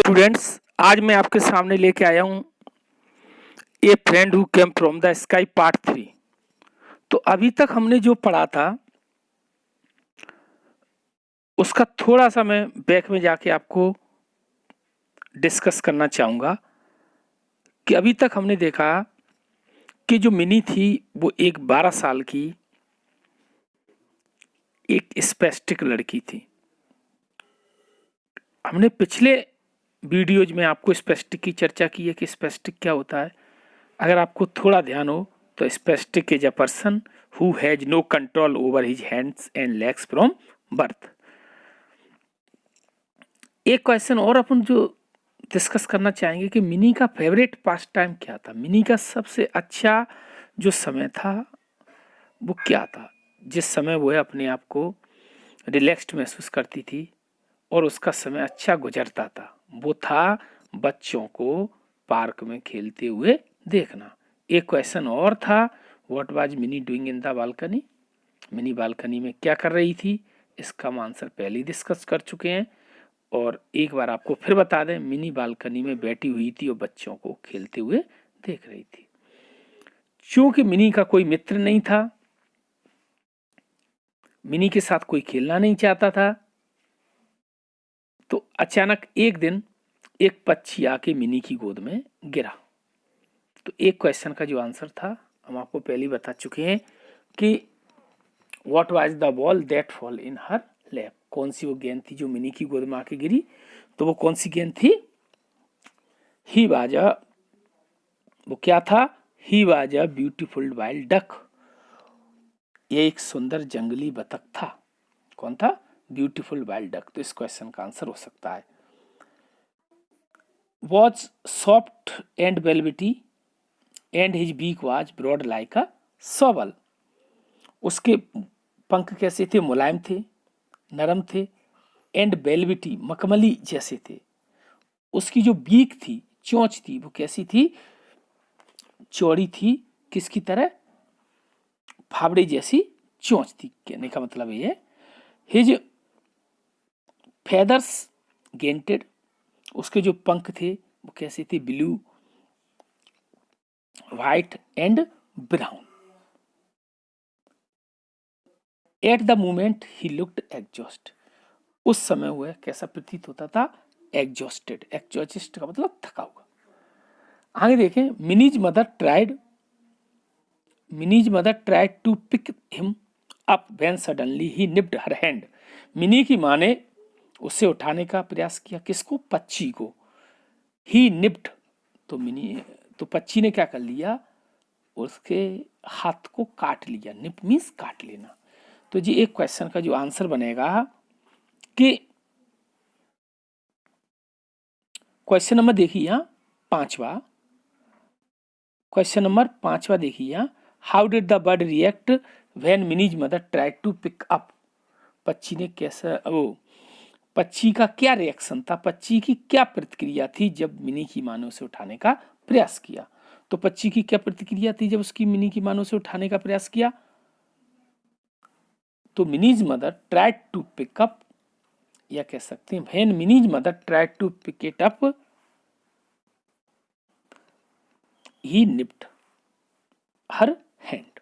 Students, आज मैं आपके सामने लेके आया हूँ ए friend who came from the sky part 3। तो अभी तक हमने जो पढ़ा था उसका थोड़ा सा मैं बैक में जाके आपको डिस्कस करना चाहूँगा कि अभी तक हमने देखा कि जो मिनी थी वो एक 12 साल की एक स्पेस्टिक लड़की थी। हमने पिछले वीडियोज में आपको स्पेस्टिक की चर्चा की है कि स्पेस्टिक क्या होता है। अगर आपको थोड़ा ध्यान हो तो spastic is a person who has no control over his hands and legs from birth. एक क्वेश्चन और अपन जो डिस्कस करना चाहेंगे कि मिनी का फेवरेट पास टाइम क्या था। मिनी का सबसे अच्छा जो समय था वो क्या था, जिस समय वो अपने आप को रिलैक्स्ड महसूस करती थी और उसका समय अच्छा गुजरता था, वो था बच्चों को पार्क में खेलते हुए देखना। एक क्वेश्चन और था, what was mini doing in the balcony. Mini balcony में क्या कर रही थी, इसका हम आंसर पहले ही डिस्कस कर चुके हैं। और एक बार आपको फिर बता दें, मिनी बालकनी में बैठी हुई थी और बच्चों को खेलते हुए देख रही थी। चूंकि मिनी का कोई मित्र नहीं था, मिनी के साथ कोई खेलना नहीं चाहता था, तो अचानक एक दिन एक पक्षी आके मिनी की गोद में गिरा। तो एक क्वेश्चन का जो आंसर था हम आपको पहले ही बता चुके हैं कि what was the ball that fall in her lap. कौन सी वो गेंद थी जो मिनी की गोद में आके गिरी, तो वो कौन सी गेंद थी, ही वाज अ, वो क्या था, he was a beautiful wild duck. ये एक सुंदर जंगली बतख था। कौन था, ब्यूटीफुल वाइल्ड डक। तो इस क्वेश्चन का आंसर हो सकता है was soft and velvety and his beak was broad like a shovel. उसके पंख कैसे थे, मुलायम थे, नरम थे, एंड वेलवेटी मखमली जैसे थे। उसकी जो बीक थी, चोंच थी, वो कैसी थी, चौड़ी थी, किसकी तरह, फावड़े जैसी चोंच थी। कहने का मतलब ये है हिज फेदर्स गेंटेड, उसके जो पंख थे वो कैसे थे, blue, white and brown. At the moment he looked exhaust, उस समय वह कैसा प्रतीत होता था, एग्जॉस्टेड। एग्जॉस्ट का मतलब थका हुआ। आगे देखें, Mini's mother tried to pick him up when suddenly he nipped her hand. Mini की माँ ने उसे उठाने का प्रयास किया, किसको, पक्षी को। ही निप्ड, तो पक्षी ने क्या कर लिया, उसके हाथ को काट लिया। निप मीन्स काट लेना। तो जी एक क्वेश्चन का जो आंसर बनेगा कि क्वेश्चन नंबर देखिए यहाँ पांचवा, क्वेश्चन नंबर पांचवा देखिए यहाँ, how did the bird react when Mini's mother tried to pick up. पक्षी ने कैसा, वो पक्षी का क्या रिएक्शन था, पक्षी की क्या प्रतिक्रिया थी जब मिनी की माँ ने उसे उठाने का प्रयास किया। तो पक्षी की क्या प्रतिक्रिया थी जब उसकी मिनी की माँ ने उसे उठाने का प्रयास किया, तो Mini's mother tried to pick up, या कह सकते हैं when Mini's mother tried to pick it up he nipped her hand.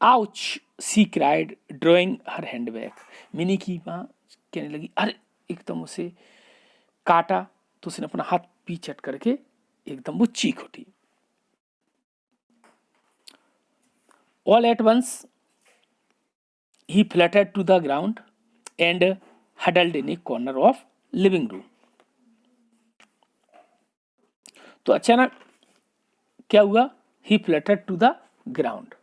Ouch she cried drawing her hand back. Mini की माँ कहने लगी, अरे, एकदम उसे काटा तो उसने अपना हाथ पीछे करके एकदम वो चीख उठी। All at once he fluttered to the ground and huddled in a corner of living room. तो अचानक क्या हुआ, he fluttered to the ground,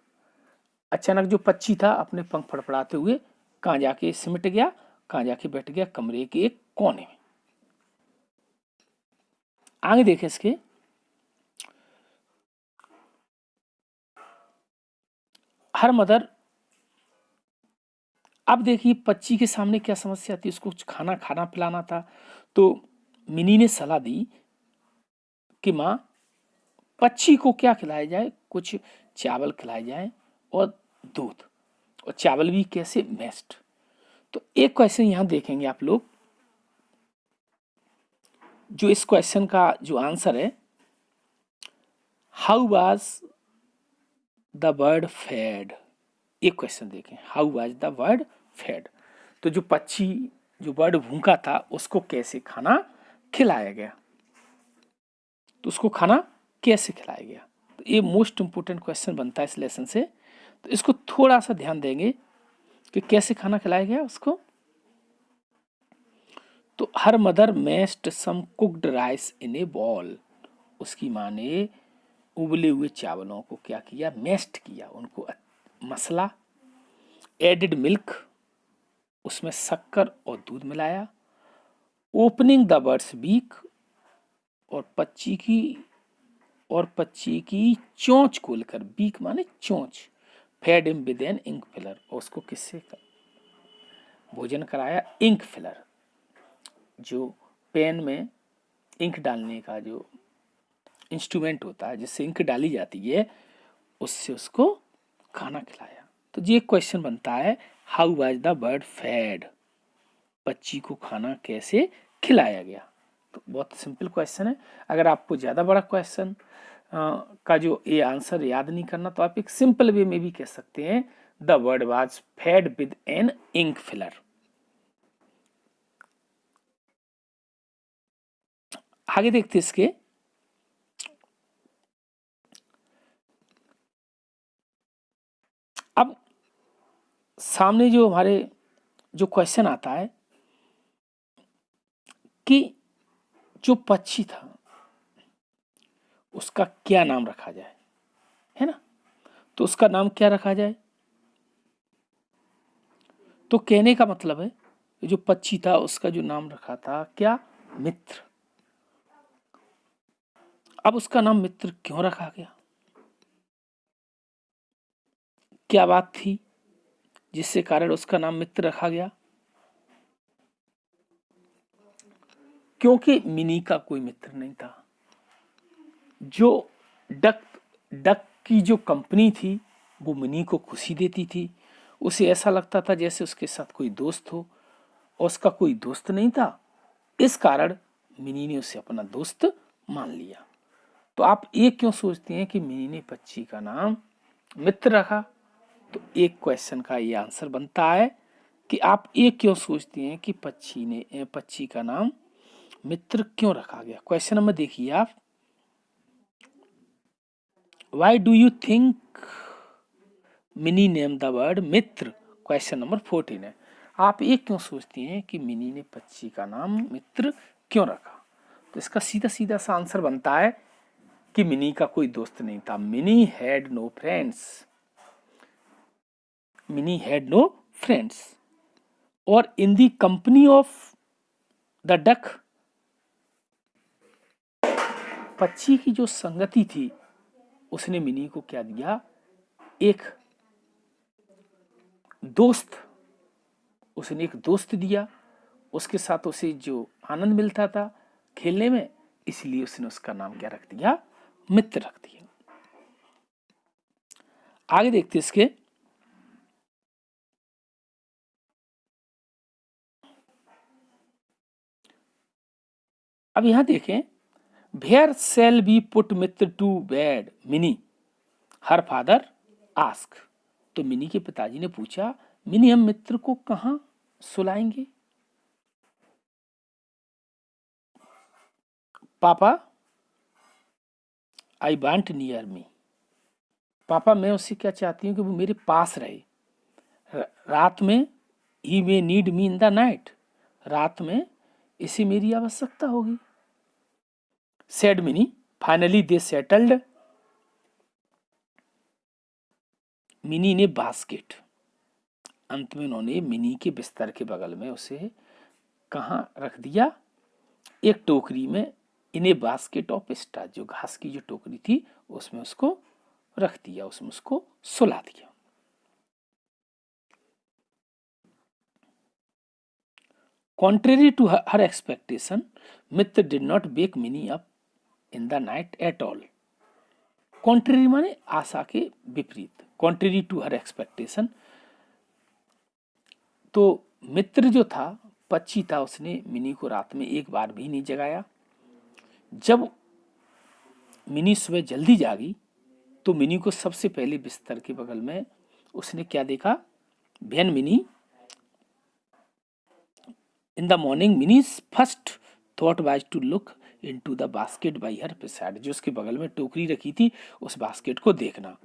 अचानक जो पक्षी था अपने पंख फड़फड़ाते हुए कहाँ जाके सिमट गया, कहाँ जाके बैठ गया, कमरे के एक कोने में। आगे देखें इसके, हर मदर, अब देखिए पक्षी के सामने क्या समस्या थी, उसको कुछ खाना पिलाना था। तो मिनी ने सलाह दी कि माँ, पक्षी को क्या खिलाया जाए, कुछ चावल खिलाए जाए और दूध, और चावल भी कैसे, मैस्ड। तो एक क्वेश्चन यहां देखेंगे आप लोग जो इस क्वेश्चन का जो आंसर है, how was the bird fed. एक क्वेश्चन देखें, how was the bird fed. तो जो पक्षी, जो बर्ड भूखा था, उसको कैसे खाना खिलाया गया, तो उसको खाना कैसे खिलाया गया। तो ये मोस्ट इंपोर्टेंट क्वेश्चन बनता है इस लेसन से। तो इसको थोड़ा सा ध्यान देंगे कि कैसे खाना खिलाया गया उसको। तो हर मदर मैस्ड सम कुक्ड राइस इन ए बॉल। उसकी माँ ने उबले हुए चावलों को क्या किया, मैस्ड किया, उनको मसला। एडिड मिल्क, उसमें शक्कर और दूध मिलाया। ओपनिंग द बर्ड्स बीक, और पक्षी की चोंच खोलकर, बीक माने चोंच। Fed him with an ink filler, और उसको किससे भोजन कराया, इंक फिलर, जो पेन में इंक डालने का जो इंस्ट्रूमेंट होता है जिससे इंक डाली जाती है, उससे उसको खाना खिलाया। तो ये क्वेश्चन बनता है, how was the bird fed, पक्षी को खाना कैसे खिलाया गया। तो बहुत सिंपल क्वेश्चन है। अगर आपको ज़्यादा बड़ा क्वेश्चन का जो ये आंसर याद नहीं करना, तो आप एक सिंपल वे में भी कह सकते हैं, the bird was fed with an ink filler. आगे देखते इसके, अब सामने जो हमारे जो क्वेश्चन आता है कि जो पक्षी था उसका क्या नाम रखा जाए, है ना। तो उसका नाम क्या रखा जाए, तो कहने का मतलब है जो पक्षी था उसका जो नाम रखा था क्या, मित्र। अब उसका नाम मित्र क्यों रखा गया, क्या बात थी जिससे कारण उसका नाम मित्र रखा गया। क्योंकि मिनी का कोई मित्र नहीं था। जो डक डक की जो कंपनी थी वो मिनी को खुशी देती थी। उसे ऐसा लगता था जैसे उसके साथ कोई दोस्त हो, और उसका कोई दोस्त नहीं था। इस कारण मिनी ने उसे अपना दोस्त मान लिया। तो आप ये क्यों सोचते हैं कि मिनी ने पक्षी का नाम मित्र रखा। तो एक क्वेश्चन का ये आंसर बनता है कि आप ये क्यों सोचते हैं कि पक्षी का नाम मित्र क्यों रखा गया। क्वेश्चन नंबर देखिए आप, why do you think mini name the bird Mitra. Question number 14 है, आप ये क्यों सोचते हैं कि मिनी ने पक्षी का नाम मित्र क्यों रखा। तो इसका सीधा सीधा सा आंसर बनता है कि मिनी का कोई दोस्त नहीं था। Mini had no friends, Mini had no friends. और in the company of the duck, पक्षी की जो संगति थी उसने मिनी को क्या दिया, एक दोस्त, उसने एक दोस्त दिया। उसके साथ उसे जो आनंद मिलता था खेलने में, इसलिए उसने उसका नाम क्या रख दिया, मित्र रख दिया। आगे देखते इसके, अब यहां देखें, वेयर सेल बी पुट मित्र to bed Mini, her father ask. तो मिनी के पिताजी ने पूछा, मिनी हम मित्र को कहां सुलाएंगे। पापा आई वांट नियर मी, पापा मैं उससे क्या चाहती हूँ कि वो मेरे पास रहे। रात में, he may need me in the night, रात में इसे मेरी आवश्यकता होगी। Said Mini, finally they settled. Mini ने बास्केट, अंत में उन्होंने मिनी के बिस्तर के बगल में उसे कहाँ रख दिया, एक टोकरी में। इन्हें बास्केट ऑफ स्ट्रा, जो घास की जो टोकरी थी उसमें उसको रख दिया, उसमें उसको सुला दिया। Contrary to her expectation, Mitra did not wake Minnie up in the night at all. Contrary माने आशा के विपरीत, contrary to her expectation। तो मित्र जो था, पक्षी था, उसने मिनी को रात में एक बार भी नहीं जगाया। जब मिनी सुबह जल्दी जागी तो मिनी को सबसे पहले बिस्तर के बगल में उसने क्या देखा, when Mini in the morning Mini's first thought was to look into the basket by her beside, जो उसके बगल में टोकरी रखी थी उस बास्केट को देखना।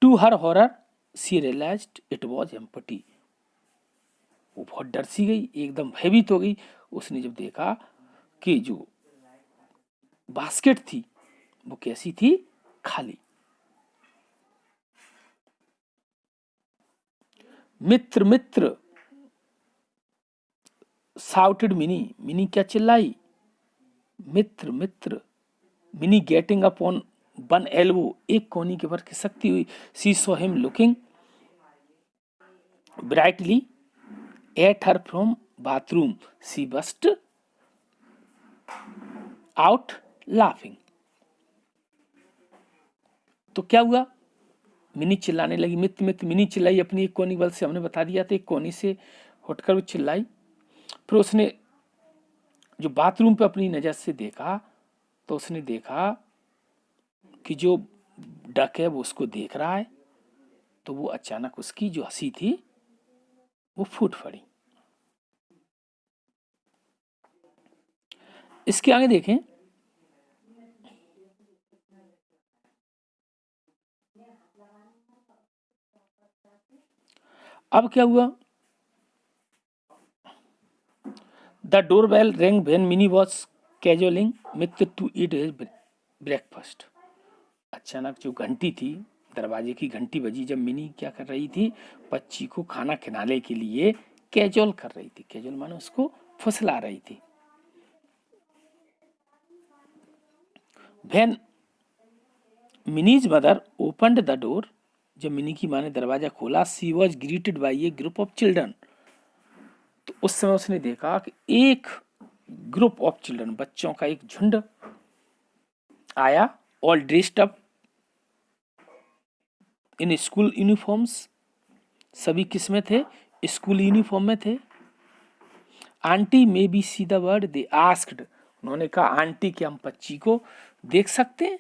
To her horror she realized it was empty, वो बहुत डर सी गई, एकदम भयभीत हो गई। उसने जब देखा कि जो बास्केट थी वो कैसी थी, खाली। मित्र मित्र साउटेड मिनी, मिनी क्या चिल्लाई, Mitra Mitra. Mini getting up on one elbow, एक कोनी के पर खिसकती हुई। She saw him looking brightly at her from bathroom, she burst out laughing. तो क्या हुआ, मिनी चिल्लाने लगी, मित्र मित्र। मिनी चिल्लाई अपनी एक कोनी बल से, हमने बता दिया था एक कोनी से उठकर वो चिल्लाई। फिर उसने जो बाथरूम पे अपनी नजर से देखा तो उसने देखा कि जो डक है वो उसको देख रहा है। तो वो अचानक उसकी जो हंसी थी वो फूट पड़ी। इसके आगे देखें, अब क्या हुआ, the door bell ring when Mini was cajoling Mitra to eat his breakfast. अचानक जो घंटी थी, दरवाजे की घंटी बजी जब मिनी क्या कर रही थी, बच्ची को खाना खिलाने के लिए कैजुअल कर रही थी। कैजुअल मानो उसको फुसला रही थी। When Mini's mother opened the door, जब मिनी की माँ ने दरवाजा खोला, she was greeted by a group of children. तो उस समय उसने देखा कि एक ग्रुप ऑफ चिल्ड्रन, बच्चों का एक झुंड आया, all dressed up in school uniforms, सभी किस्में थे, स्कूल यूनिफॉर्म में थे। Aunty may we see the bird, they asked, उन्होंने कहा आंटी क्या हम बच्ची को देख सकते हैं।